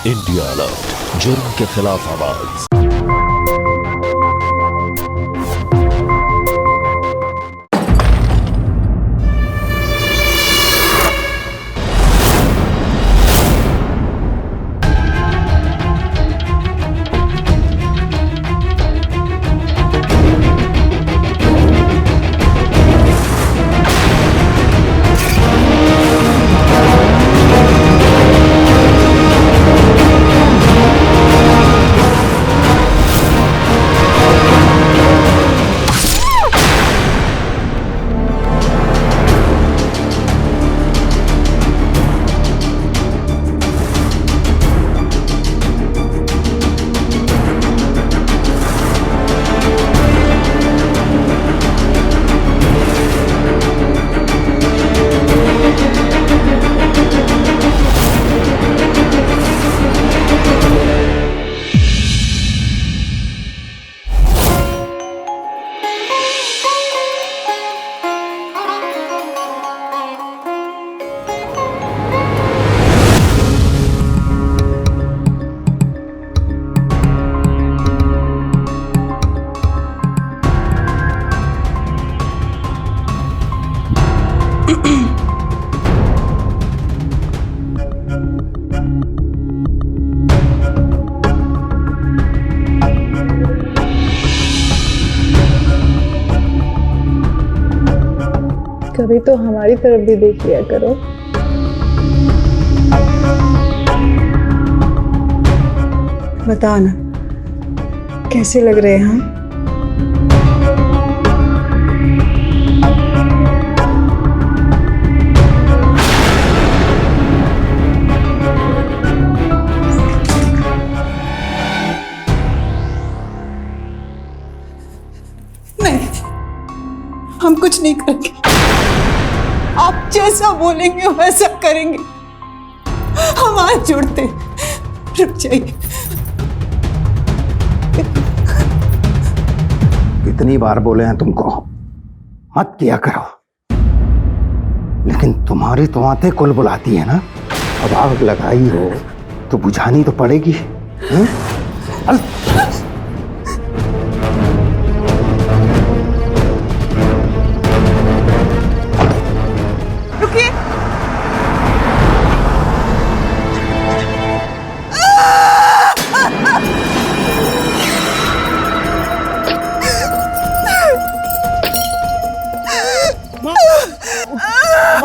India alert, जुर्म के खिलाफ आवाज। कभी तो हमारी तरफ भी देख लिया करो। बताओ ना, कैसे लग रहे हैं हम? नहीं, हम कुछ नहीं करेंगे। आप जैसा बोलेंगे वैसा करेंगे। हम हाथ जोड़ते, रुक जाइए। कितनी बार बोले हैं तुमको मत किया करो, लेकिन तुम्हारी तो आंतें कुल बुलाती है ना। अब आग लगाई हो तो बुझानी तो पड़ेगी। रुकिए।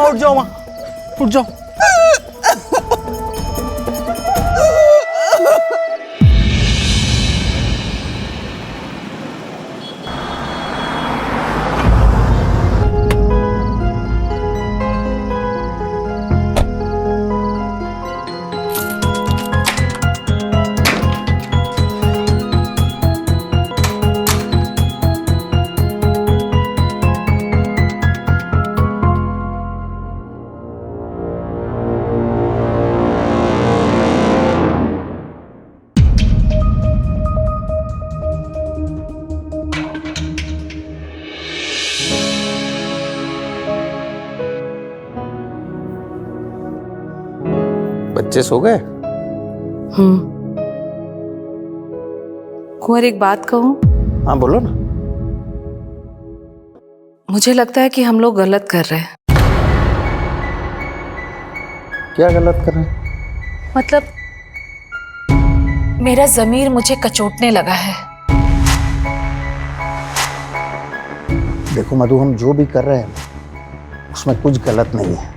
उठ जाओ माँ, उठ जाओ। बच्चे सो गए? कुंवर, एक बात कहूं? हाँ बोलो ना। मुझे लगता है कि हम लोग गलत कर रहे हैं। क्या गलत कर रहे हैं? मतलब मेरा ज़मीर मुझे कचोटने लगा है। देखो मधु, हम जो भी कर रहे हैं उसमें कुछ गलत नहीं है,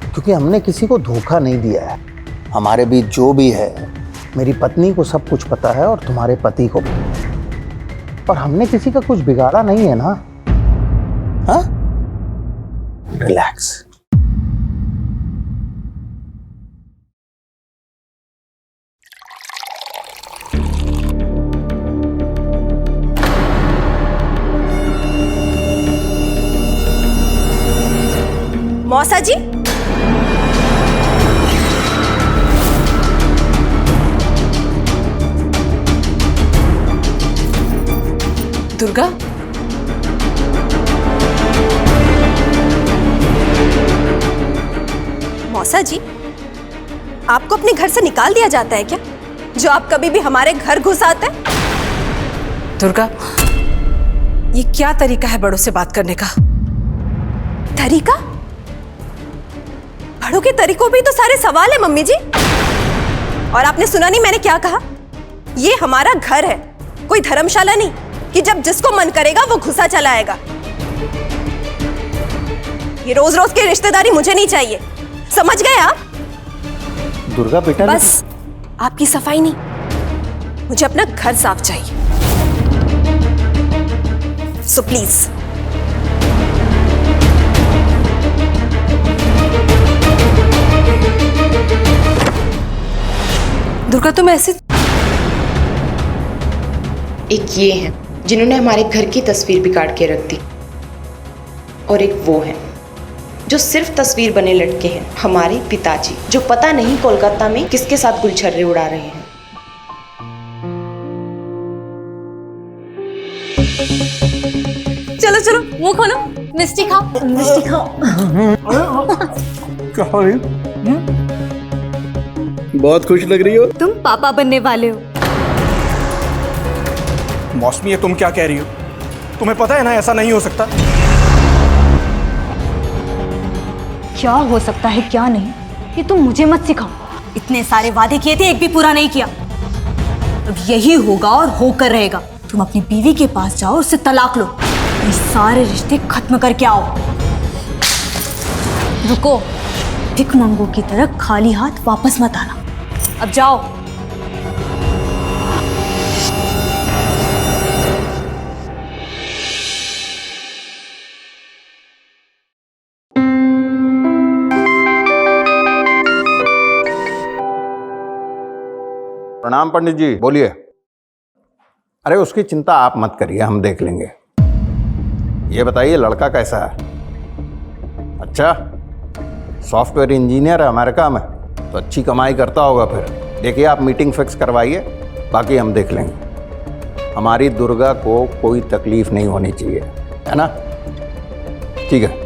क्योंकि हमने किसी को धोखा नहीं दिया है। हमारे बीच जो भी है, मेरी पत्नी को सब कुछ पता है और तुम्हारे पति को भी, पर हमने किसी का कुछ बिगाड़ा नहीं है ना। हाँ, रिलैक्स। मौसा जी, दुर्गा, मौसा जी, आपको अपने घर से निकाल दिया जाता है क्या, जो आप कभी भी हमारे घर घुस आते हैं? दुर्गा, ये क्या तरीका है बड़ों से बात करने का? तरीका? बड़ों के तरीकों पे तो सारे सवाल है मम्मी जी। और आपने सुना नहीं मैंने क्या कहा? ये हमारा घर है, कोई धर्मशाला नहीं कि जब जिसको मन करेगा वो घुसा चला आएगा। ये रोज रोज की रिश्तेदारी मुझे नहीं चाहिए, समझ गए आप? दुर्गा बेटा, बस आपकी सफाई नहीं, मुझे अपना घर साफ चाहिए। So please. दुर्गा, तुम ऐसे एक ये हैं जिन्होंने हमारे घर की तस्वीर बिगाड़ के रख दी, और एक वो हैं जो सिर्फ तस्वीर बने लटके हैं, हमारे पिताजी, जो पता नहीं कोलकाता में किसके साथ गुलछर्रे उड़ा रहे हैं। चलो चलो मुंह खोलो, मिष्टी खाओ, मिष्टी खाओ। बहुत खुश लग रही हो। तुम पापा बनने वाले हो। मौसमी, ये तुम क्या कह रही हो? तुम्हें पता है ना ऐसा नहीं हो सकता। क्या हो सकता है क्या नहीं, ये तुम मुझे मत सिखाओ। इतने सारे वादे किए थे, एक भी पूरा नहीं किया। अब यही होगा और होकर रहेगा। तुम अपनी बीवी के पास जाओ, उससे तलाक लो, ये सारे रिश्ते खत्म करके आओ। रुको, भिख मंगों की तरह खाली हाथ वापस मत आना। अब जाओ। प्रणाम पंडित जी, बोलिए। अरे उसकी चिंता आप मत करिए, हम देख लेंगे। ये बताइए लड़का कैसा है? अच्छा, सॉफ्टवेयर इंजीनियर है अमेरिका में, तो अच्छी कमाई करता होगा। फिर देखिए, आप मीटिंग फिक्स करवाइए, बाकी हम देख लेंगे। हमारी दुर्गा को कोई तकलीफ नहीं होनी चाहिए, है ना? ठीक है।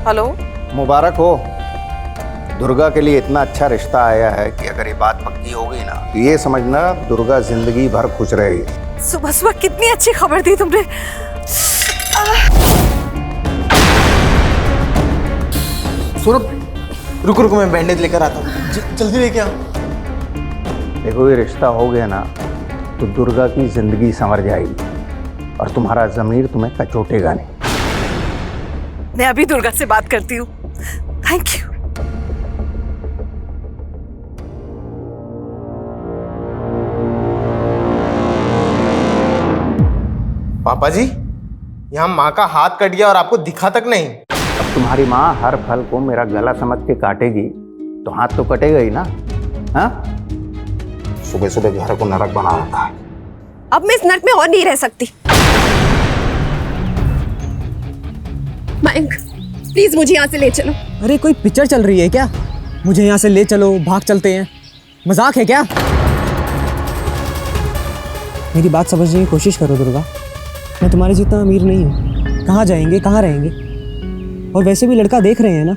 हेलो, मुबारक हो। दुर्गा के लिए इतना अच्छा रिश्ता आया है कि अगर ये बात पक्की हो गई ना, तो ये समझना दुर्गा जिंदगी भर खुश रहेगी। सुबह सुबह कितनी अच्छी खबर दी तुमने। सौरभ, रुको रुको, मैं बैंडेज लेकर आता हूँ, जल्दी लेके आओ। देखो, ये रिश्ता हो गया ना तो दुर्गा की जिंदगी संवर जाएगी और तुम्हारा ज़मीर तुम्हें कचोटेगा नहीं। मैं अभी दुर्गा से बात करती हूँ। Thank you. पापा जी, यहाँ माँ का हाथ कट गया और आपको दिखा तक नहीं। अब तुम्हारी माँ हर फल को मेरा गला समझ के काटेगी तो हाथ तो कटेगा ही ना। हाँ, सुबह सुबह घर को नरक बना रखा है। अब मैं इस नर्क में और नहीं रह सकती। मयंक, प्लीज मुझे यहाँ से ले चलो। अरे कोई पिक्चर चल रही है क्या? मुझे यहाँ से ले चलो, भाग चलते हैं। मजाक है क्या? मेरी बात समझने की कोशिश करो दुर्गा, मैं तुम्हारे जितना अमीर नहीं हूँ। कहाँ जाएंगे, कहाँ रहेंगे? और वैसे भी लड़का देख रहे हैं ना,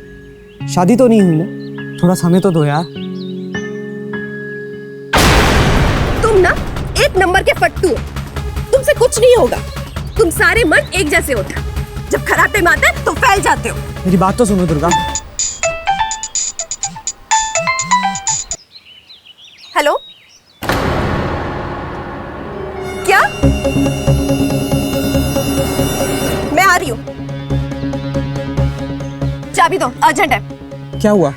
शादी तो नहीं हुई ना, थोड़ा समय तो दो यार। तुम ना एक नंबर के फट्टू हो, तुमसे कुछ नहीं होगा। तुम सारे मर्द एक जैसे होते हो, जब खराब टाइम आता है तो फैल जाते हो। मेरी बात तो सुनो दुर्गा। हेलो, क्या? मैं आ रही हूँ, चाबी दो, अर्जेंट है। क्या हुआ?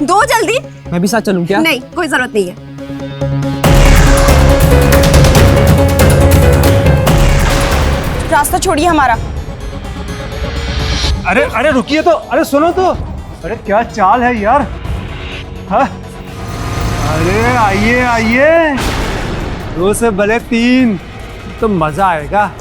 दो जल्दी। मैं भी साथ चलूं क्या? नहीं, कोई जरूरत नहीं है। रास्ता छोड़िए हमारा। अरे अरे रुकिए तो, अरे सुनो तो, अरे क्या चाल है यार। हाँ? अरे आइए आइए, 2 से भले 3, तो मजा आएगा।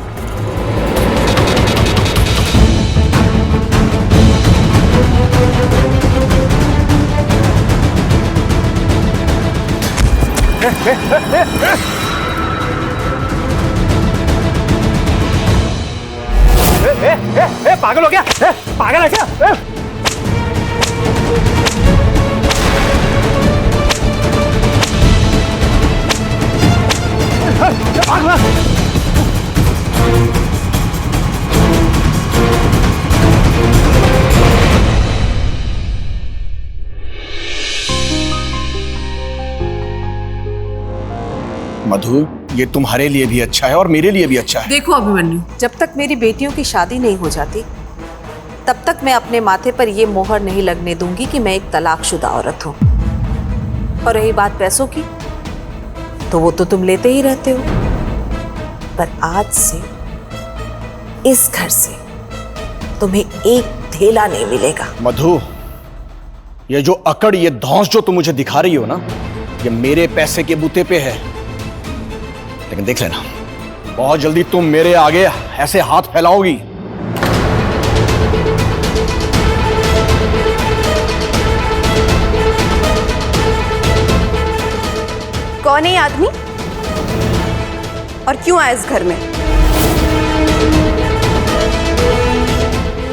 पागल हो गया? पागल है क्या? मधु, ये तुम्हारे लिए भी अच्छा है और मेरे लिए भी अच्छा है। देखो अभिमन्यु, जब तक मेरी बेटियों की शादी नहीं हो जाती तब तक मैं अपने माथे पर यह मोहर नहीं लगने दूंगी कि मैं एक तलाकशुदा औरत हूं। और रही बात पैसों की, तो वो तो तुम लेते ही रहते हो, पर आज से इस घर से तुम्हें एक धेला नहीं मिलेगा। मधु, ये जो अकड़, ये धौंस जो तुम मुझे दिखा रही हो ना, ये मेरे पैसे के बूते पे है। लेकिन देख लेना, बहुत जल्दी तुम मेरे आगे ऐसे हाथ फैलाओगी। कौन है ये आदमी और क्यों आया इस घर में?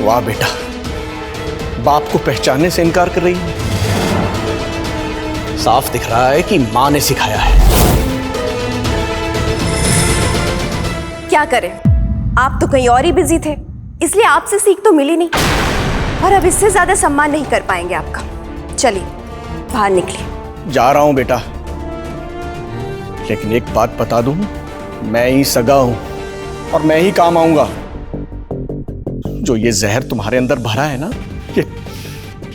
वाह बेटा, बाप को पहचानने से इनकार कर रही है। साफ दिख रहा है कि मां ने सिखाया है। क्या करें, आप तो कहीं और ही बिजी थे, इसलिए आपसे सीख तो मिली नहीं, और अब इससे ज्यादा सम्मान नहीं कर पाएंगे आपका। चलिए बाहर निकलिए। जा रहा हूं बेटा, लेकिन एक बात बता दूं, मैं ही सगा हूं और मैं ही काम आऊंगा। जो ये जहर तुम्हारे अंदर भरा है ना,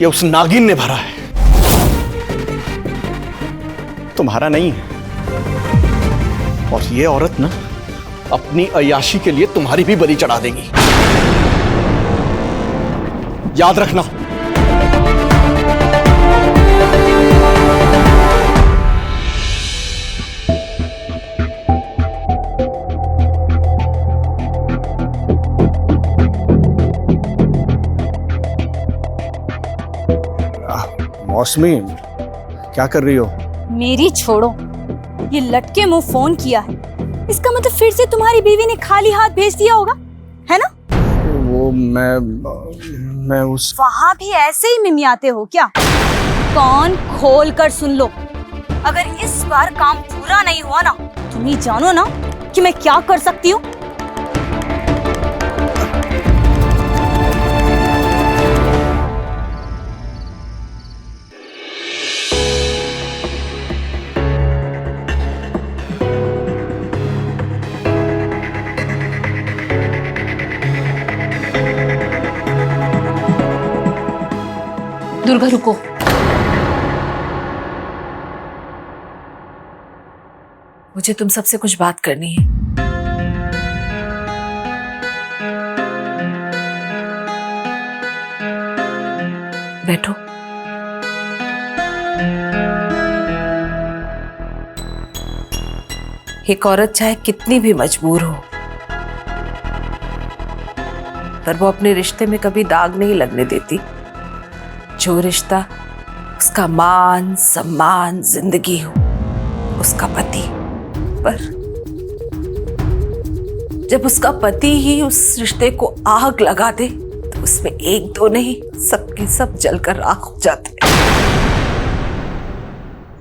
ये उस नागिन ने भरा है, तुम्हारा नहीं है। और ये औरत ना अपनी अय्याशी के लिए तुम्हारी भी बलि चढ़ा देगी, याद रखना। मौसमी, क्या कर रही हो? मेरी छोड़ो, ये लटके मुंह फोन किया है, इसका मतलब फिर से तुम्हारी बीवी ने खाली हाथ भेज दिया होगा, है ना? वो मैं उस वहां भी ऐसे ही मिमियाते हो क्या? कान खोल कर सुन लो, अगर इस बार काम पूरा नहीं हुआ ना, तुम ही जानो ना कि मैं क्या कर सकती हूँ। दुर्गा रुको, मुझे तुम सबसे कुछ बात करनी है। बैठो। एक औरत चाहे कितनी भी मजबूर हो, पर वो अपने रिश्ते में कभी दाग नहीं लगने देती। जो रिश्ता उसका मान सम्मान जिंदगी हो, उसका पति। पर जब उसका पति ही उस रिश्ते को आग लगा दे, तो उसमें एक दो नहीं, सबके सब जलकर राख हो जाते हैं।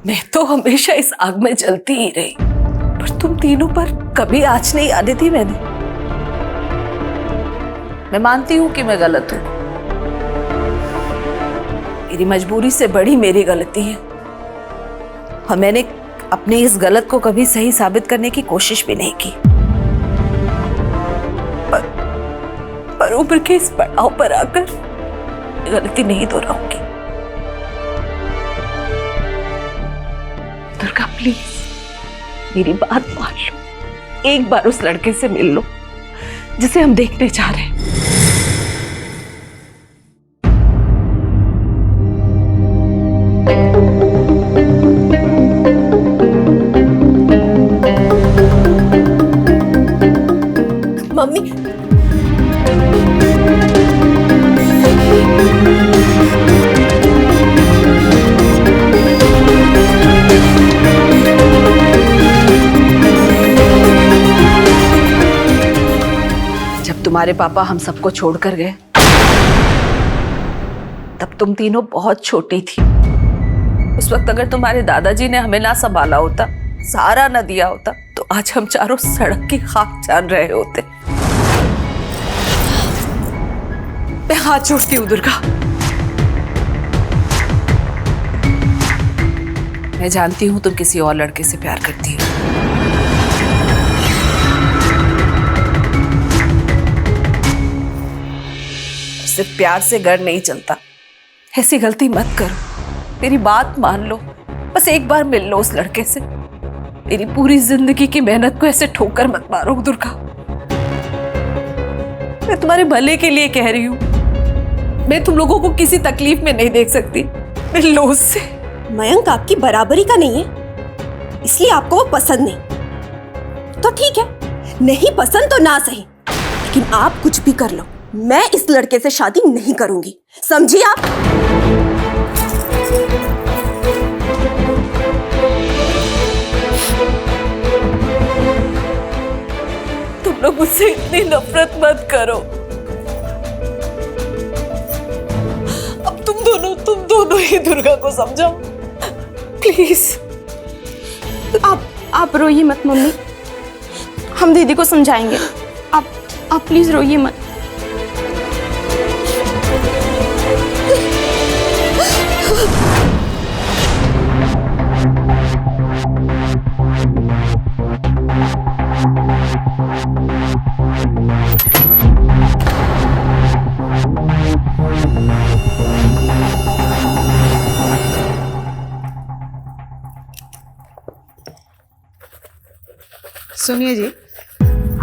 मैं तो हमेशा इस आग में जलती ही रही, पर तुम तीनों पर कभी आँच नहीं आने दी मैंने। मैं मानती हूं कि मैं गलत हूं, मेरी मजबूरी से बड़ी मेरी गलती है, और मैंने अपनी इस गलत को कभी सही साबित करने की कोशिश भी नहीं की। पर उम्र के इस पड़ाव पर आकर गलती नहीं दोहराऊंगी। दुर्गा प्लीज मेरी बात मान लो, एक बार उस लड़के से मिल लो जिसे हम देखने जा रहे हैं। मम्मी, तुम्हारे पापा हम सबको छोड़कर गए तब तुम तीनों बहुत छोटी थी। उस वक्त अगर तुम्हारे दादाजी ने हमें ना संभाला होता, सहारा न दिया होता, तो आज हम चारों सड़क की खाक जान रहे होते। मैं हाथ जोड़ती हूँ दुर्गा। मैं जानती हूँ तुम किसी और लड़के से प्यार करती हो। सिर्फ प्यार से घर नहीं चलता। ऐसी गलती मत करो, मेरी बात मान लो। बस एक बार मिल लो उस लड़के से। मेरी पूरी जिंदगी की मेहनत को ऐसे ठोकर मत मारो दुर्गा। मैं तुम्हारे भले के लिए कह रही हूँ। मैं तुम लोगों को किसी तकलीफ में नहीं देख सकती। मिल लो उससे। मयंक आपकी बराबरी का नहीं है, इसलिए आपको वो पसंद नहीं। तो ठीक है, नहीं पसंद तो ना सही, लेकिन आप कुछ भी कर लो, मैं इस लड़के से शादी नहीं करूंगी, समझी आप? तुम लोग मुझसे इतनी नफरत मत करो। अब तुम दोनों ही दुर्गा को समझाओ प्लीज। आप रोइए मत मम्मी, हम दीदी को समझाएंगे। आप प्लीज रोइए मत। सुनिए जी,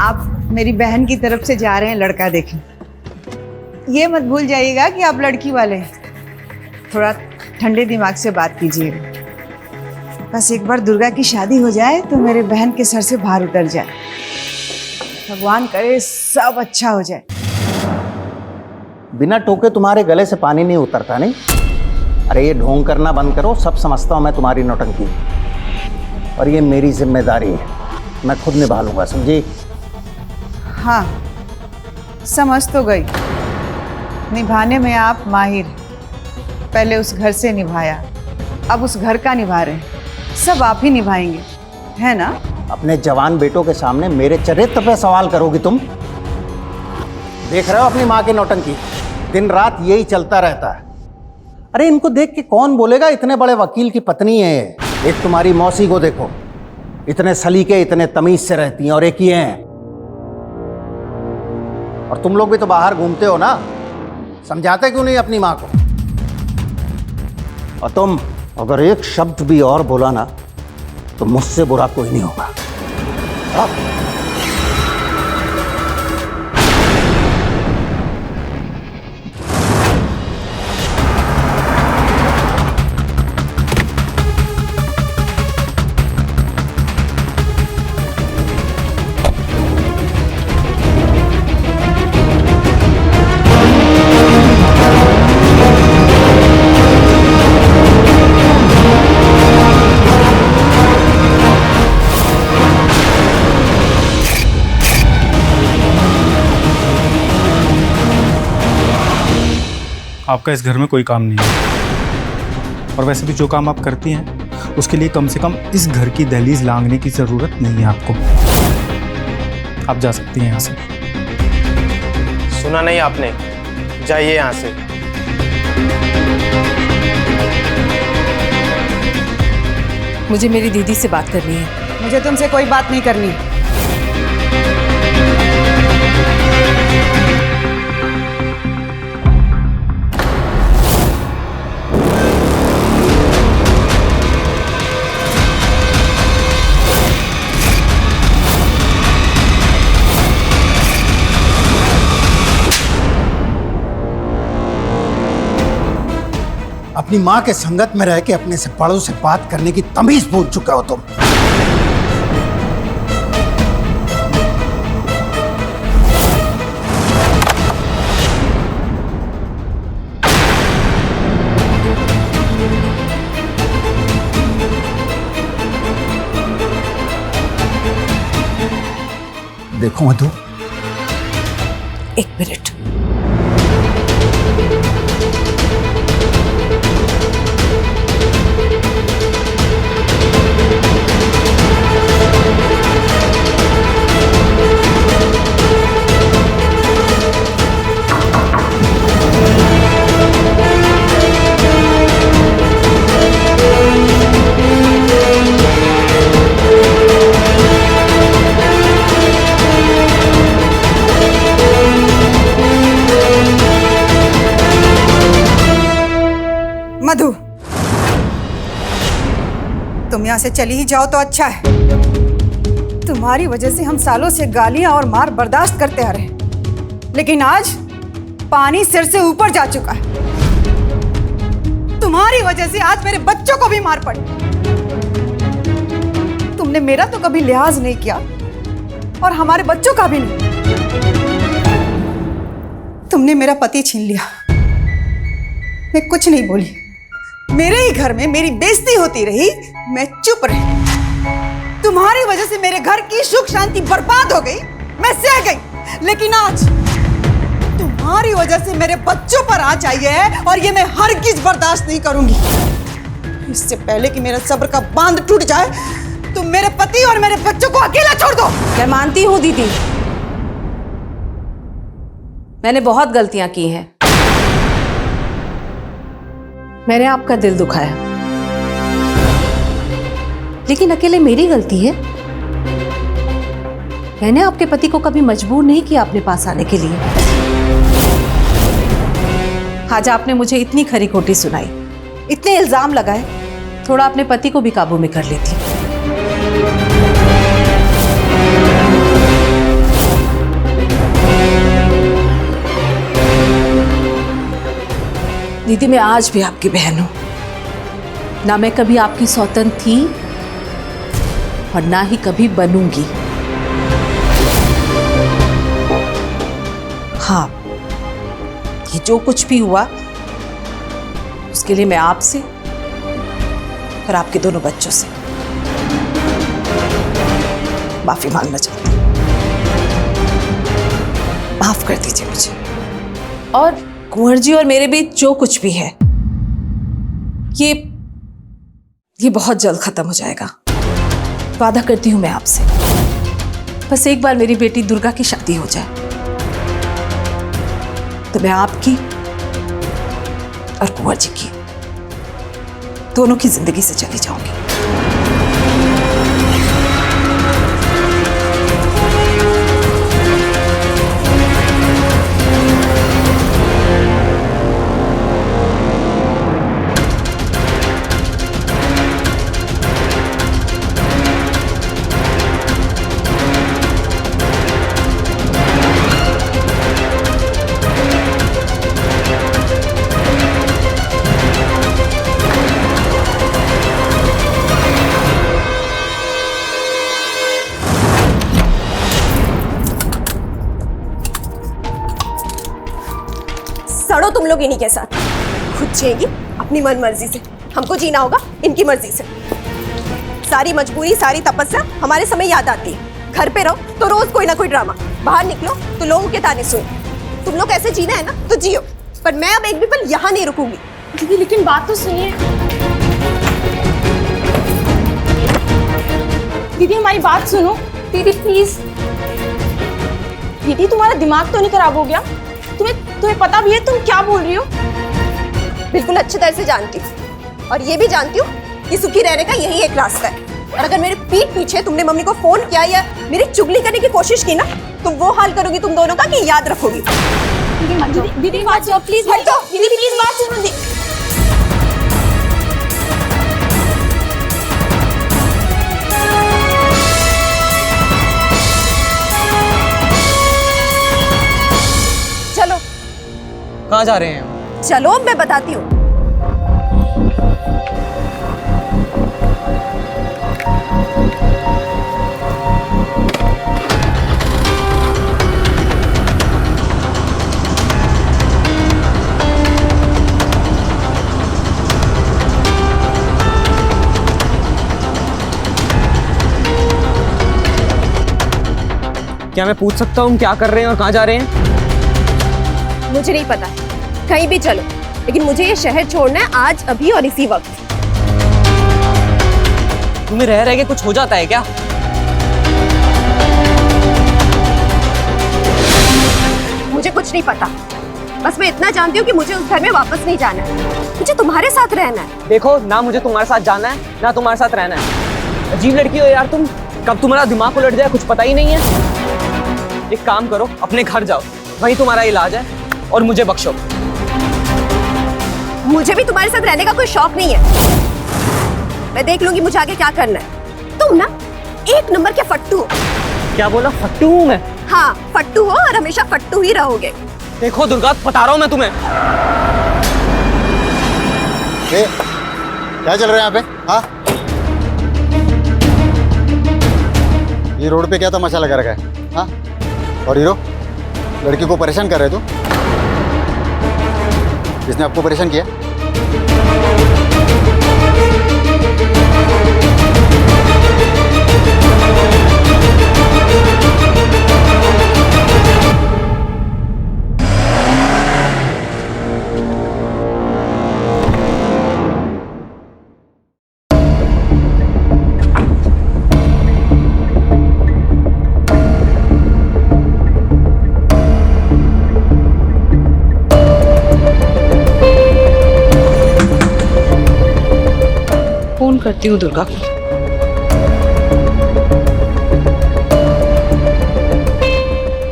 आप मेरी बहन की तरफ से जा रहे हैं लड़का देखने। ये मत भूल जाइएगा कि आप लड़की वाले हैं। थोड़ा ठंडे दिमाग से बात कीजिएगा। बस एक बार दुर्गा की शादी हो जाए तो मेरे बहन के सर से भार उतर जाए। भगवान करे सब अच्छा हो जाए। बिना टोके तुम्हारे गले से पानी नहीं उतरता नहीं। अरे ये ढोंग करना बंद करो, सब समझता हूँ मैं तुम्हारी नौटंकी, और ये मेरी जिम्मेदारी है, मैं खुद निभा लूंगा, समझी? हाँ, समझ तो गई। निभाने में आप माहिर। पहले उस घर से निभाया, अब उस घर का निभा रहे हैं। सब आप ही निभाएंगे, है ना? अपने जवान बेटों के सामने मेरे चरित्र पे सवाल करोगी तुम? देख रहे हो अपनी माँ की नौटंकी, दिन रात यही चलता रहता है। अरे इनको देख के कौन बोलेगा इतने बड़े वकील की पत्नी है। एक तुम्हारी मौसी को देखो, इतने सलीके इतने तमीज से रहती हैं, और एक ये हैं। और तुम लोग भी तो बाहर घूमते हो ना, समझाते क्यों नहीं अपनी माँ को? और तुम अगर एक शब्द भी और बोला ना तो मुझसे बुरा कोई नहीं होगा। आपका इस घर में कोई काम नहीं है, और वैसे भी जो काम आप करती हैं उसके लिए कम से कम इस घर की दहलीज लांघने की ज़रूरत नहीं है आपको। आप जा सकती हैं यहाँ से। सुना नहीं आपने? जाइए यहाँ से। मुझे मेरी दीदी से बात करनी है। मुझे तुमसे कोई बात नहीं करनी। अपनी माँ के संगत में रह के अपने से बड़ों से बात करने की तमीज भूल चुके हो तुम। देखो मधु, एक मिनट। मधु, तुम यहाँ से चली ही जाओ तो अच्छा है। तुम्हारी वजह से हम सालों से गालियां और मार बर्दाश्त करते आ रहे हैं, लेकिन आज पानी सिर से ऊपर जा चुका है। तुम्हारी वजह से आज मेरे बच्चों को भी मार पड़ी। तुमने मेरा तो कभी लिहाज नहीं किया और हमारे बच्चों का भी नहीं। तुमने मेरा पति छीन लिया। मैं कुछ नहीं बोली, मेरे ही घर में मेरी बेइज्जती होती रही, मैं चुप रही। तुम्हारी वजह से मेरे घर की सुख शांति बर्बाद हो गई, मैं सह गई। लेकिन आज तुम्हारी वजह से मेरे बच्चों पर आँच आई है और ये मैं हरगिज बर्दाश्त नहीं करूंगी। इससे पहले कि मेरा सब्र का बांध टूट जाए, तुम मेरे पति और मेरे बच्चों को अकेला छोड़ दो। मैं मानती हूँ दीदी, मैंने बहुत गलतियां की हैं। मैंने आपका दिल दुखाया, लेकिन अकेले मेरी गलती है। मैंने आपके पति को कभी मजबूर नहीं किया अपने पास आने के लिए। आज आपने मुझे इतनी खरी खोटी सुनाई, इतने इल्जाम लगाए, थोड़ा अपने पति को भी काबू में कर लेती। दीदी, मैं आज भी आपकी बहन हूं। ना मैं कभी आपकी सौतन थी और ना ही कभी बनूंगी। हाँ, ये जो कुछ भी हुआ उसके लिए मैं आपसे और आपके दोनों बच्चों से माफी मांगना चाहती हूँ। माफ कर दीजिए मुझे, और कुंवर जी और मेरे बीच जो कुछ भी है ये बहुत जल्द खत्म हो जाएगा। वादा करती हूं मैं आपसे। बस एक बार मेरी बेटी दुर्गा की शादी हो जाए तो मैं आपकी और कुंवर जी की, दोनों की जिंदगी से चली जाऊंगी। सड़ो तुम लोग इन्हीं के साथ। खुद जिएगी अपनी मन मर्जी से, हमको जीना होगा इनकी मर्जी से। सारी मजबूरी, सारी तपस्या हमारे समय याद आती है। घर पे रहो तो रोज कोई ना कोई ड्रामा, बाहर निकलो तो लोगों के ताने सुनो। तुम लोग ऐसे जीना है ना तो जियो, पर मैं अब एक भी पल यहाँ नहीं रुकूंगी। दीदी लेकिन बात तो सुनिए। दीदी हमारी बात सुनो। दीदी प्लीज। दीदी तुम्हारा दिमाग तो नहीं खराब हो गया? तुम्हें पता भी है तुम क्या बोल रही हो? बिल्कुल अच्छी तरह से जानती हूँ, और ये भी जानती हूँ कि सुखी रहने का यही एक रास्ता है। और अगर मेरे पीठ पीछे तुमने मम्मी को फोन किया या मेरी चुगली करने की कोशिश की ना, तो वो हाल करोगी तुम दोनों का कि याद रखोगी। दीदी बात सुनो प्लीज। दीदी प्लीज बात सुनो। चलो। कहाँ जा रहे हैं? चलो मैं बताती हूँ। क्या मैं पूछ सकता हूँ क्या कर रहे हैं और कहाँ जा रहे हैं? मुझे नहीं पता, कहीं भी चलो, लेकिन मुझे ये शहर छोड़ना है आज, अभी और इसी वक्त। तुम्हें रह रह के कुछ हो जाता है क्या? मुझे कुछ नहीं पता, बस मैं इतना जानती हूँ कि मुझे उस घर में वापस नहीं जाना है, मुझे तुम्हारे साथ रहना है। देखो, ना मुझे तुम्हारे साथ जाना है ना तुम्हारे साथ रहना है। अजीब लड़की हो यार तुम, कब तुम्हारा दिमाग उलट जाए कुछ पता ही नहीं है। एक काम करो, अपने घर जाओ, वहीं तुम्हारा इलाज है, और मुझे बख्शो। मुझे भी तुम्हारे साथ रहने का कोई शौक नहीं है, मैं देख लूंगी मुझे आगे क्या करना है। तुम ना एक नंबर के फट्टू हो। क्या बोला? फट्टू हूँ मैं? हाँ, फट्टू हो और हमेशा फट्टू ही रहोगे। देखो दुर्गा, बता रहा हूँ मैं तुम्हें। क्या चल रहा है यहाँ पे? हाँ, ये रोड पे क्या तमाशा लगा रखा है? हाँ, और हीरो लड़की को परेशान कर रहे तो? किसने आपको परेशान किया? फोन करती हूँ दुर्गा को।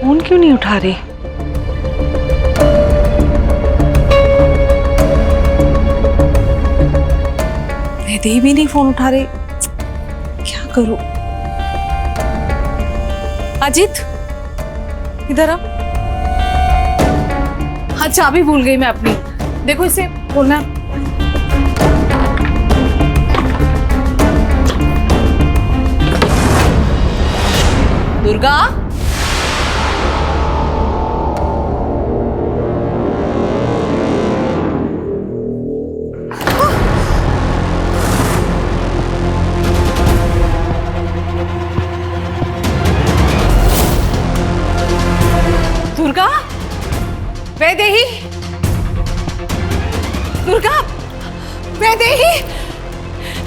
फोन क्यों नहीं उठा रही? वैदेही भी नहीं फोन उठा रही, क्या करूं? अजीत, इधर आ। हाँ, चाबी भूल गई मैं अपनी। देखो इसे बोलना। दुर्गा, दुर्गा, वैदेही, दुर्गा, वैदेही,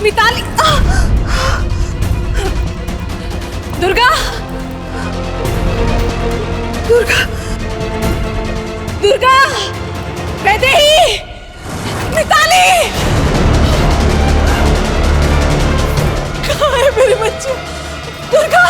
मिताली, दुर्गा, दुर्गा, दुर्गा, वैदेही, मिताली, कहाँ है मेरे बच्चे? दुर्गा,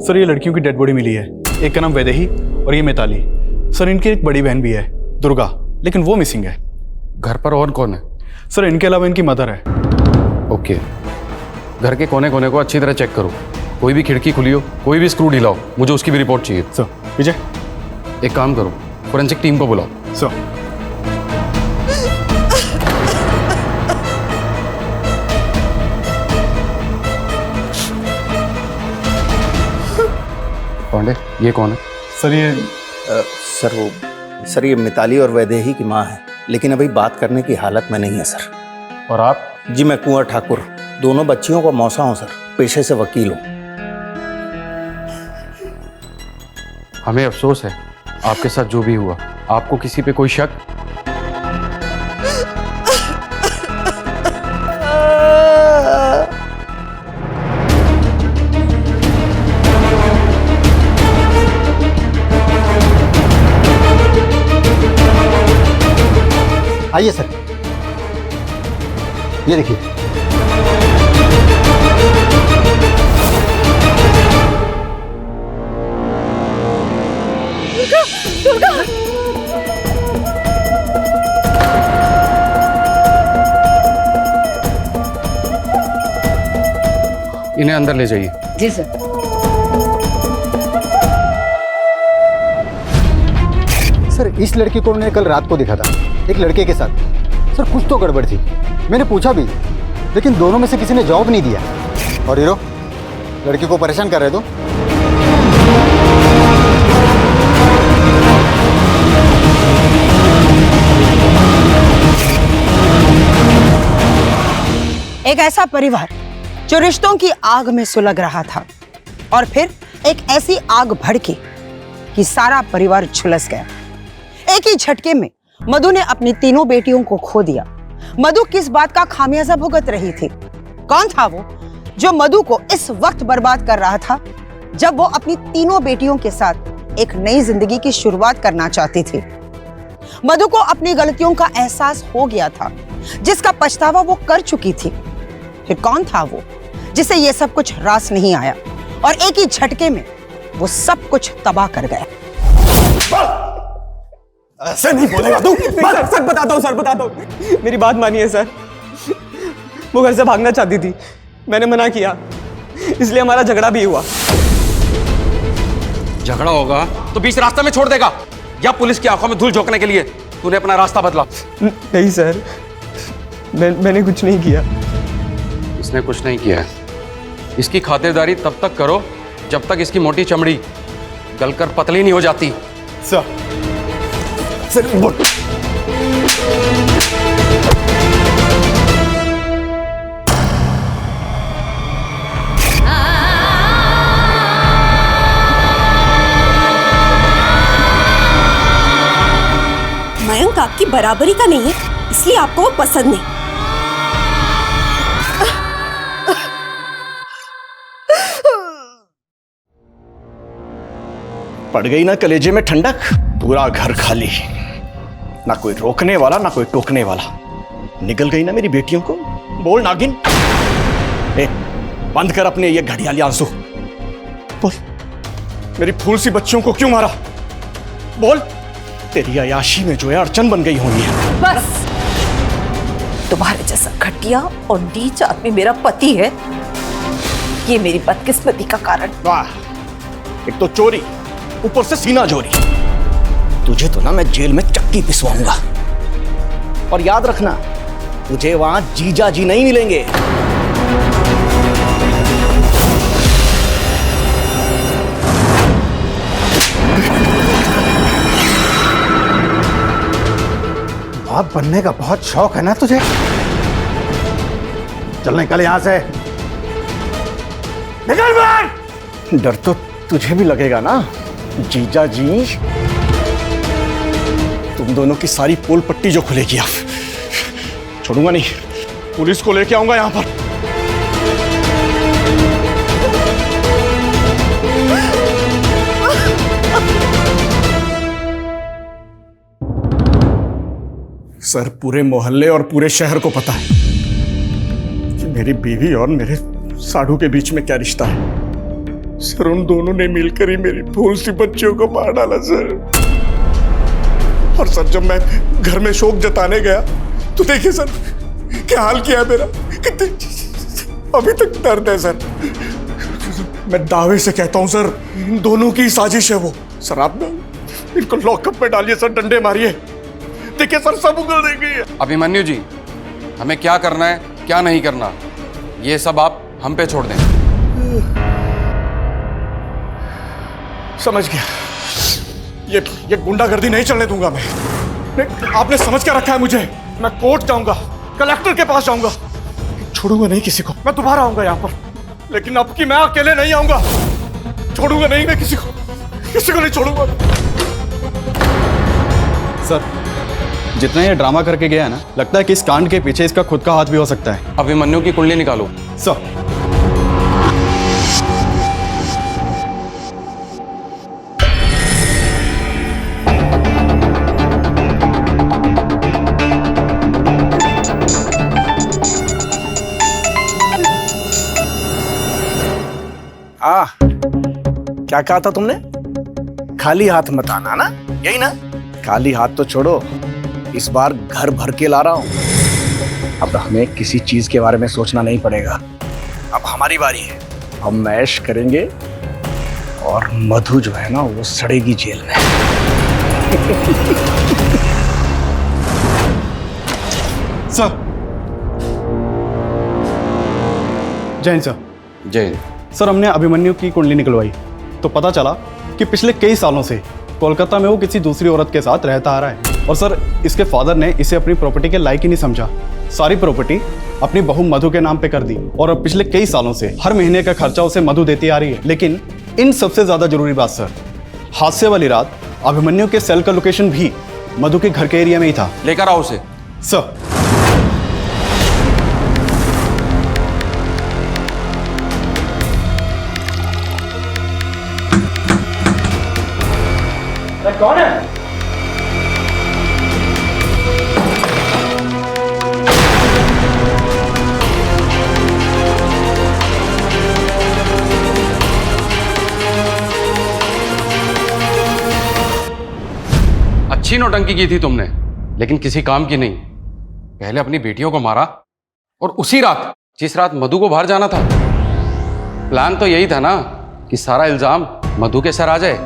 सर, ये लड़कियों की डेड बॉडी मिली है। एक का नाम वैदेही और ये मिताली। सर, इनकी एक बड़ी बहन भी है, दुर्गा, लेकिन वो मिसिंग है। घर पर और कौन है? सर, इनके अलावा इनकी मदर है। ओके, घर के कोने कोने को अच्छी तरह चेक करो, कोई भी खिड़की खुली हो, कोई भी स्क्रू ढीला हो, मुझे उसकी भी रिपोर्ट चाहिए। सर, विजय, एक काम करो, फोरेंसिक टीम को बुलाओ। सर। पांडे, ये कौन है? सर, ये मिताली और वैदेही की माँ है, लेकिन अभी बात करने की हालत में नहीं है सर। और आप? जी, मैं कुंवर ठाकुर, दोनों बच्चियों का मौसा हूँ सर, पेशे से वकील हूँ। हमें अफसोस है आपके साथ जो भी हुआ। आपको किसी पे कोई शक? आइए सर, ये देखिए। इन्हें अंदर ले जाइए। जी सर। सर, इस लड़की को मैंने कल रात को देखा था एक लड़के के साथ। सर, कुछ तो गड़बड़ थी। मैंने पूछा भी, लेकिन दोनों में से किसी ने जवाब नहीं दिया। और हीरो लड़की को परेशान कर रहे तो। एक ऐसा परिवार जो रिश्तों की आग में सुलग रहा था और फिर एक ऐसी आग भड़की कि सारा परिवार झुलस गया। एक ही झटके में मधु ने अपनी तीनों बेटियों को खो दिया। मधु किस बात का खामियाजा भुगत रही थी? कौन था वो जो मधु को इस वक्त बर्बाद कर रहा था जब वो अपनी तीनों बेटियों के साथ एक नई जिंदगी की शुरुआत करना चाहती थी? मधु को अपनी गलतियों का एहसास हो गया था, जिसका पछतावा वो कर चुकी थी। फिर कौन था वो जिसे ये सब कुछ रास नहीं आया और एक ही झटके में वो सब कुछ तबाह कर गया? ऐसे नहीं बोलेगा तू। सर बताता हूँ, सर बताता हूँ। मेरी बात मानिए सर। वो घर से भागना चाहती थी, मैंने मना किया, इसलिए हमारा झगड़ा भी हुआ। झगड़ा होगा तो बीच रास्ते में छोड़ देगा या पुलिस की आंखों में धूल झोंकने के लिए तूने अपना रास्ता बदला? नहीं सर, मैंने कुछ नहीं किया। इसने कुछ नहीं किया है। इसकी खातिरदारी तब तक करो जब तक इसकी मोटी चमड़ी गलकर पतली नहीं हो जाती। सर मयंक आपकी बराबरी का नहीं है, इसलिए आपको वो पसंद नहीं। पड़ गई ना कलेजे में ठंडक। पूरा घर खाली, ना कोई रोकने वाला ना कोई टोकने वाला। निकल गई ना मेरी बेटियों को। बोल नागिन, ए, बंद कर अपने ये घड़ियाली आंसू। बोल, मेरी फूल सी बच्चियों को क्यों मारा? बोल, तेरी अयाशी में जो है अड़चन बन गई होनी है। बस, तुम्हारे जैसा घटिया और नीच आदमी मेरा पति है, ये मेरी बदकिस्मती का कारण। वाह, एक तो चोरी, ऊपर से सीना जोरी। तुझे तो ना मैं जेल में चक्की पिसवाऊंगा। और याद रखना, तुझे वहां जीजा जी नहीं मिलेंगे। बाप बनने का बहुत शौक है ना तुझे? चल निकल यहां से, निकल बाहर। डर तो तुझे भी लगेगा ना जीजा जी। तुम दोनों की सारी पोल पट्टी जो खुलेगी अब, छोड़ूंगा नहीं। पुलिस को लेके आऊंगा यहां पर। सर, पूरे मोहल्ले और पूरे शहर को पता है कि मेरी बीवी और मेरे साढ़ू के बीच में क्या रिश्ता है। सर, उन दोनों ने मिलकर ही मेरी फूल सी बच्चियों को मार डाला सर। और सर, जब मैं घर में शोक जताने गया तो देखिए सर क्या हाल किया है मेरा। अभी तक दर्द है सर। मैं दावे से कहता हूं सर, इन दोनों की साजिश है वो। सर, आप ना इनको लॉकअप में डालिए सर, डंडे मारिए। देखिए सर, सब उगल देंगे। अभिमन्यु जी, हमें क्या करना है क्या नहीं करना, ये सब आप हम पे छोड़ दें। समझ गया। ये गुंडागर्दी नहीं चलने दूंगा मैं। आपने समझ क्या रखा है मुझे? मैं कोर्ट जाऊंगा, कलेक्टर के पास जाऊंगा, छोड़ूंगा नहीं किसी को। मैं दोबारा आऊंगा यहाँ पर, लेकिन अब की मैं अकेले नहीं आऊंगा। छोड़ूंगा नहीं मैं किसी को। किसी को नहीं छोड़ूंगा। सर, जितना ये ड्रामा करके गया है ना, लगता है कि इस कांड के पीछे इसका खुद का हाथ भी हो सकता है। अभिमन्यु की कुंडली निकालो। सर। क्या कहा था तुमने? खाली हाथ मत आना ना, यही ना? खाली हाथ तो छोड़ो, इस बार घर भर के ला रहा हूं। अब हमें किसी चीज के बारे में सोचना नहीं पड़ेगा। अब हमारी बारी है, हम ऐश करेंगे और मधु जो है ना वो सड़ेगी जेल में। सर। जैन सर। जय। सर, हमने अभिमन्यु की कुंडली निकलवाई तो पता चला कि पिछले कई सालों से कोलकाता में वो किसी दूसरी औरत के साथ रहता आ रहा है। और सर, इसके फादर ने इसे अपनी प्रॉपर्टी के लायक ही नहीं समझा। सारी प्रॉपर्टी अपनी बहू मधु के नाम पे कर दी और अब पिछले कई सालों से हर महीने का खर्चा उसे मधु देती आ रही है। लेकिन इन सबसे ज्यादा जरूरी बात सर, हादसे वाली रात अभिमन्यु के सेल का लोकेशन भी मधु के घर के एरिया में ही था। लेकर आओ उसे। सर। कौन है? अच्छी नौटंकी की थी तुमने, लेकिन किसी काम की नहीं। पहले अपनी बेटियों को मारा और उसी रात, जिस रात मधु को बाहर जाना था, प्लान तो यही था ना कि सारा इल्जाम मधु के सर आ जाए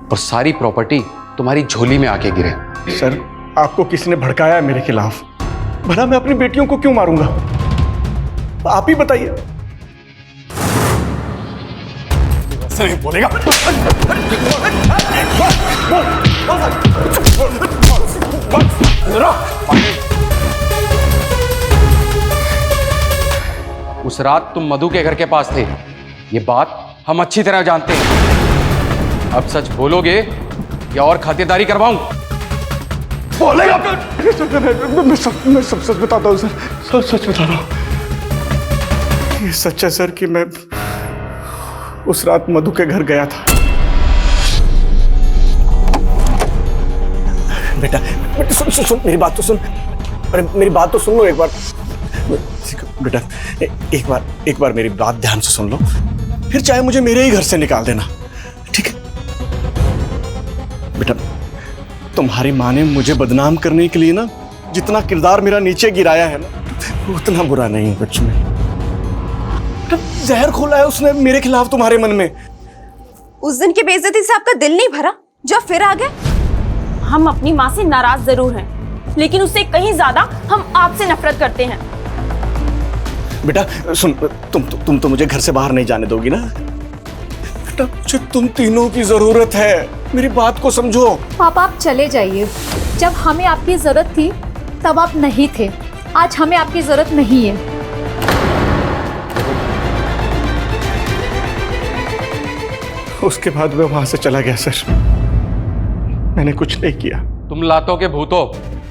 और सारी प्रॉपर्टी तुम्हारी झोली में आके गिरे। सर, आपको किसने भड़काया है मेरे खिलाफ? भला मैं अपनी बेटियों को क्यों मारूंगा? आप ही बताइए। ऐसा नहीं बोलेगा। उस रात तुम मधु के घर के पास थे, ये बात हम अच्छी तरह जानते हैं। अब सच बोलोगे या और खातिरदारी करवाऊं? बोलेगा? मैं सब सच बताता हूँ सर, सब सच बता रहा हूँ। ये सच है सर कि मैं उस रात मधु के घर गया था। बेटा सुन मेरी बात तो सुन। अरे मेरी बात तो सुन लो एक बार। बेटा एक बार मेरी बात ध्यान से सुन लो, फिर चाहे मुझे मेरे ही घर से निकाल देना, ठीक है? बेटा, तुम्हारी माँ ने मुझे बदनाम करने के लिए ना जितना किरदार मेरा नीचे गिराया है ना, उतना बुरा नहीं है कुछ में। जहर खोला है उसने मेरे खिलाफ तुम्हारे मन में। उस दिन की बेइज्जती से आपका दिल नहीं भरा जो फिर आ गए? हम अपनी माँ से नाराज जरूर हैं, लेकिन उससे कहीं ज्यादा हम आपसे नफरत करते हैं। बेटा सुन, तुम तो मुझे घर से बाहर नहीं जाने दोगी ना? बेटा मुझे तुम तीनों की जरूरत है, मेरी बात को समझो। पापा आप चले जाइए। जब हमें आपकी जरूरत थी तब आप नहीं थे, आज हमें आपकी जरूरत नहीं है। उसके बाद मैं वहां से चला गया सर, मैंने कुछ नहीं किया। तुम लातों के भूतों,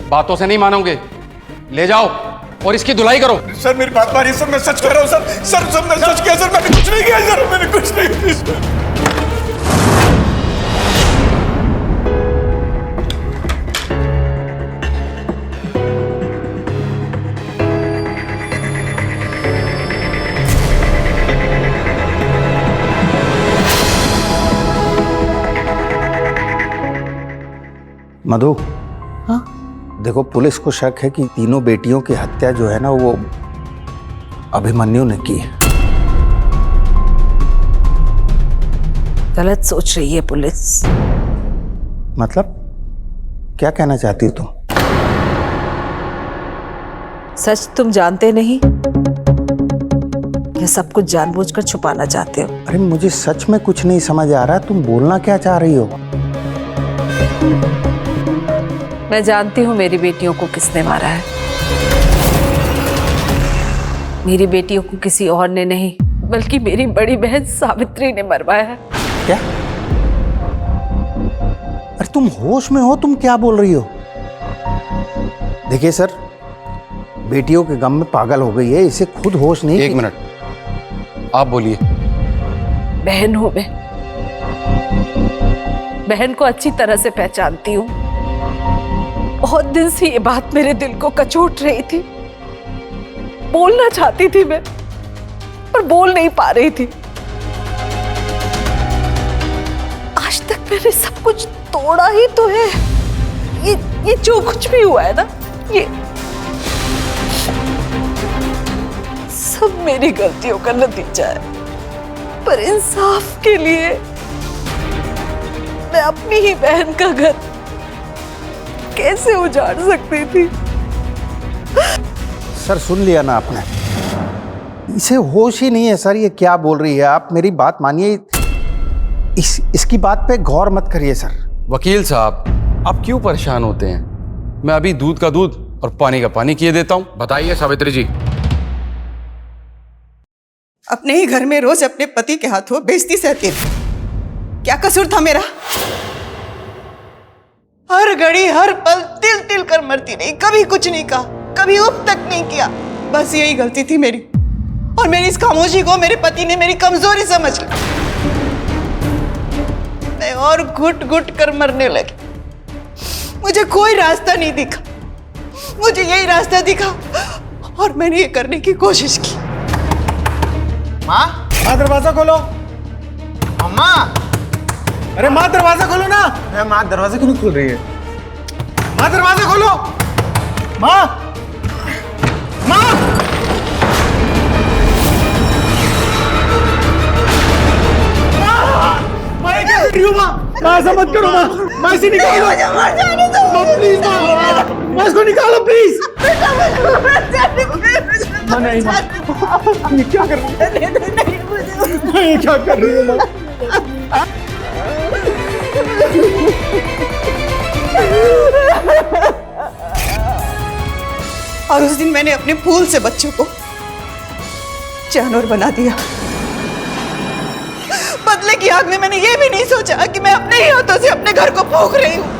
बातों से नहीं मानोगे। ले जाओ और इसकी धुलाई करो। सर मेरी बात मानिए सर, मैं सच कह रहा हूँ सर मैं सच किया सर, मैंने कुछ नहीं किया सर, मैंने कुछ नहीं किया। मधु, हाँ? देखो, पुलिस को शक है कि तीनों बेटियों की हत्या जो है ना वो अभिमन्यु ने की है। गलत सोच रही है पुलिस। मतलब क्या कहना चाहती हो तुम? सच तुम जानते नहीं या सब कुछ जानबूझकर छुपाना चाहते हो? अरे मुझे सच में कुछ नहीं समझ आ रहा, तुम बोलना क्या चाह रही हो? मैं जानती हूँ मेरी बेटियों को किसने मारा है। मेरी बेटियों को किसी और ने नहीं, बल्कि मेरी बड़ी बहन सावित्री ने मरवाया है। क्या? तुम होश में हो? तुम क्या बोल रही हो? देखिए सर, बेटियों के गम में पागल हो गई है, इसे खुद होश नहीं। एक मिनट, आप बोलिए। बहन हूं मैं, बहन को अच्छी तरह से पहचानती हूँ। बहुत दिन से ये बात मेरे दिल को कचोट रही थी। बोलना चाहती थी मैं, पर बोल नहीं पा रही थी। आज तक मैंने सब कुछ तोड़ा ही तो है। ये जो कुछ भी हुआ है ना, ये सब मेरी गलतियों का नतीजा है। पर इंसाफ के लिए मैं अपनी ही बहन का घर कैसे उजाड़ सकती थी? सर सुन लिया ना आपने, इसे होश ही नहीं है सर। ये क्या बोल रही है? आप मेरी बात मानिए, इसकी बात पे गौर मत करिए सर। वकील साहब, आप क्यों परेशान होते हैं? मैं अभी दूध का दूध और पानी का पानी किए देता हूं। बताइए सावित्री जी। अपने ही घर में रोज अपने पति के हाथों बेइज्जती सहती थी। क्या कसूर था मेरा? हर घड़ी हर पल तिल तिल कर मरती रही, कभी कुछ नहीं कहा, कभी उप तक नहीं किया। बस यही गलती थी मेरी, और मेरी इस खामोशी को मेरे पति ने मेरी कमजोरी समझ ली। मैं और घुट घुट कर मरने लगी। मुझे कोई रास्ता नहीं दिखा, मुझे यही रास्ता दिखा और मैंने ये करने की कोशिश की। माँ, दरवाजा खोलो। अम्मा, अरे माँ दरवाजा खोलो ना। अरे माँ दरवाजा क्यों नहीं खुल रही है? माँ दरवाजा खोलो। माँ, माँ, माँ ये क्या कर रही हो माँ? माँ ऐसा मत करो माँ, माँ इसे निकालो। माँ प्लीज माँ इसको निकालो प्लीज। माँ नहीं माँ, ये क्या कर रही है? ये क्या कर रही है माँ? और उस दिन मैंने अपने फूल से बच्चों को जानवर बना दिया। बदले की आग में मैंने ये भी नहीं सोचा कि मैं अपने ही हाथों से अपने घर को फूंक रही हूं।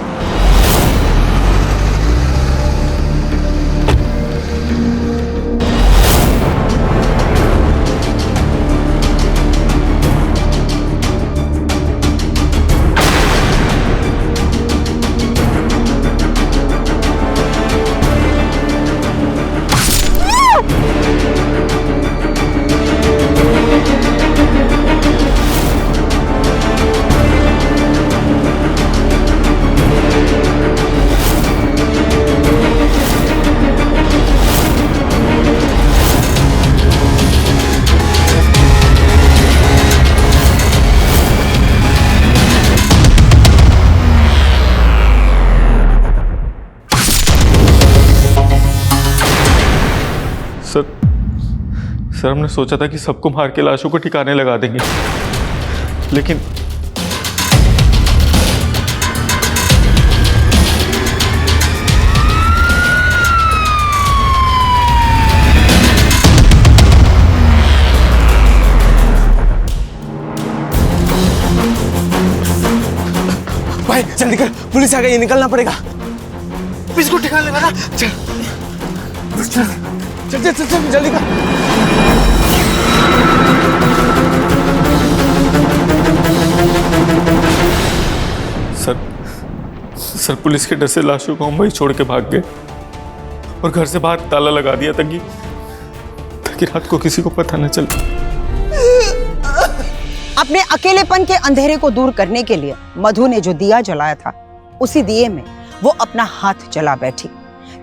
सर हमने सोचा था कि सबको मार के लाशों को ठिकाने लगा देंगे, लेकिन भाई जल्दी कर, पुलिस आ गई, निकलना पड़ेगा। इसको ठिकाने लगा। चल चल चल चल चल, चल जल्दी कर। सर पुलिस के डर से लाशों को हम वही छोड़ के भाग गए और घर से बाहर ताला लगा दिया ताकि रात को किसी को पता न चले। अपने अकेलेपन के अंधेरे को दूर करने के लिए मधु ने जो दिया जलाया था, उसी दिए में वो अपना हाथ जला बैठी।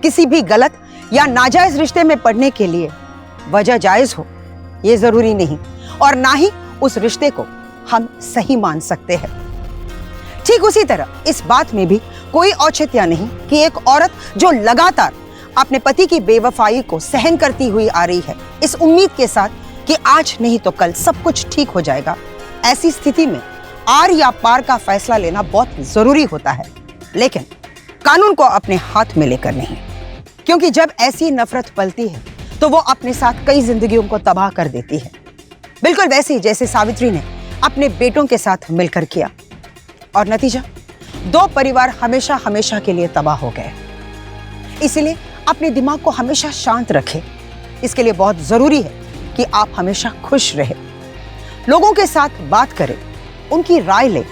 किसी भी गलत या नाजायज रिश्ते में पड़ने के लिए वजह जायज हो ये जरूरी नहीं, और ना ही उस रिश्ते को हम सही मान सकते हैं। ठीक उसी तरह इस बात में भी कोई औचित्य नहीं कि एक औरत जो लगातार अपने पति की बेवफाई को सहन करती हुई आ रही है, इस उम्मीद के साथ कि आज नहीं तो कल सब कुछ ठीक हो जाएगा, ऐसी स्थिति में आर या पार का फैसला लेना बहुत जरूरी होता है, लेकिन कानून को अपने हाथ में लेकर नहीं। क्योंकि जब ऐसी नफरत पलती है तो वो अपने साथ कई जिंदगियों को तबाह कर देती है, बिल्कुल वैसे जैसे सावित्री ने अपने बेटों के साथ मिलकर किया। और नतीजा दो परिवार हमेशा हमेशा के लिए तबाह हो गए। इसलिए अपने दिमाग को हमेशा शांत रखें। इसके लिए बहुत जरूरी है कि आप हमेशा खुश रहें, लोगों के साथ बात करें, उनकी राय लें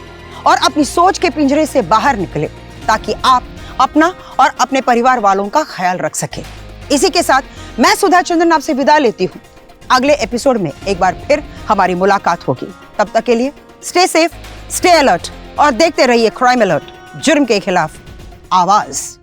और अपनी सोच के पिंजरे से बाहर निकलें, ताकि आप अपना और अपने परिवार वालों का ख्याल रख सकें। इसी के साथ मैं सुधा चंद्रन आपसे विदा लेती हूँ। अगले एपिसोड में एक बार फिर हमारी मुलाकात होगी। तब तक के लिए स्टे सेफ, स्टे अलर्ट और देखते रहिए क्राइम अलर्ट, जुर्म के खिलाफ आवाज।